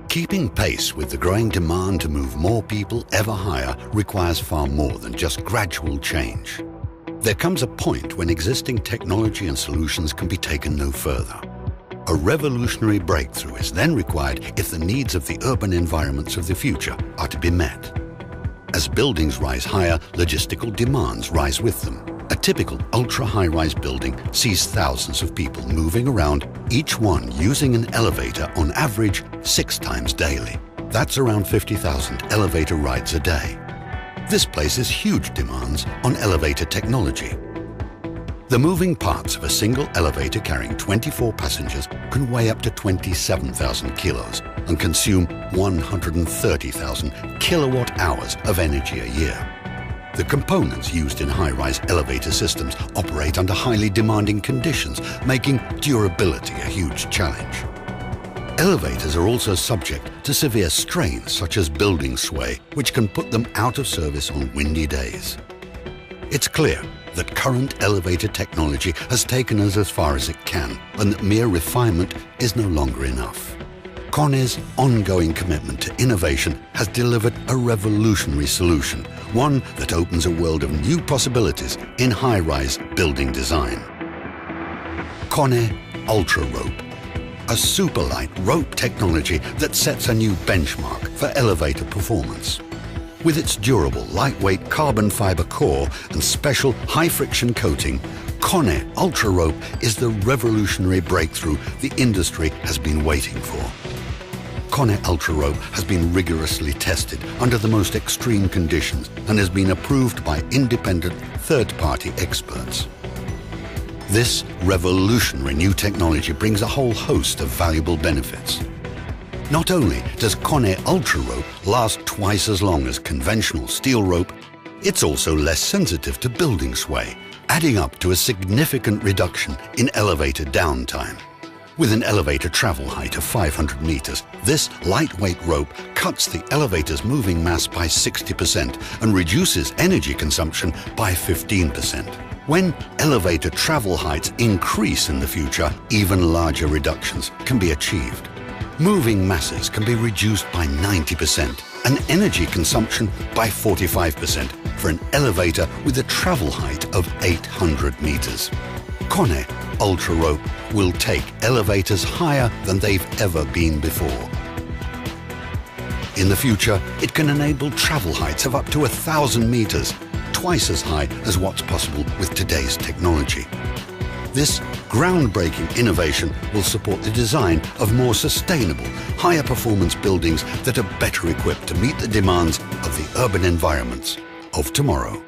Keeping pace with the growing demand to move more people ever higher requires far more than just gradual change. There comes a point when existing technology and solutions can be taken no further. A revolutionary breakthrough is then required if the needs of the urban environments of the future are to be met. As buildings rise higher, logistical demands rise with them. A typical ultra-high-rise building sees thousands of people moving around, each one using an elevator on average 6 times daily. That's around 50,000 elevator rides a day. This places huge demands on elevator technology. The moving parts of a single elevator carrying 24 passengers can weigh up to 27,000 kilos and consume 130,000 kilowatt hours of energy a year. The components used in high-rise elevator systems operate under highly demanding conditions, making durability a huge challenge. Elevators are also subject to severe strains such as building sway, which can put them out of service on windy days. It's clear that current elevator technology has taken us as far as it can, and that mere refinement is no longer enough. KONE's ongoing commitment to innovation has delivered a revolutionary solution, one that opens a world of new possibilities in high-rise building design. KONE Ultra Rope, a super-light rope technology that sets a new benchmark for elevator performance. With its durable, lightweight carbon fiber core and special high-friction coating, KONE Ultra Rope is the revolutionary breakthrough the industry has been waiting for. KONE Ultra Rope has been rigorously tested under the most extreme conditions and has been approved by independent third-party experts. This revolutionary new technology brings a whole host of valuable benefits. Not only does KONE Ultra Rope last twice as long as conventional steel rope, it's also less sensitive to building sway, adding up to a significant reduction in elevator downtime. With an elevator travel height of 500 meters, this lightweight rope cuts the elevator's moving mass by 60% and reduces energy consumption by 15%. When elevator travel heights increase in the future, even larger reductions can be achieved. Moving masses can be reduced by 90% and energy consumption by 45% for an elevator with a travel height of 800 meters. KONE Ultra Rope will take elevators higher than they've ever been before. In the future, it can enable travel heights of up to 1,000 meters, twice as high as what's possible with today's technology. This groundbreaking innovation will support the design of more sustainable, higher performance buildings that are better equipped to meet the demands of the urban environments of tomorrow.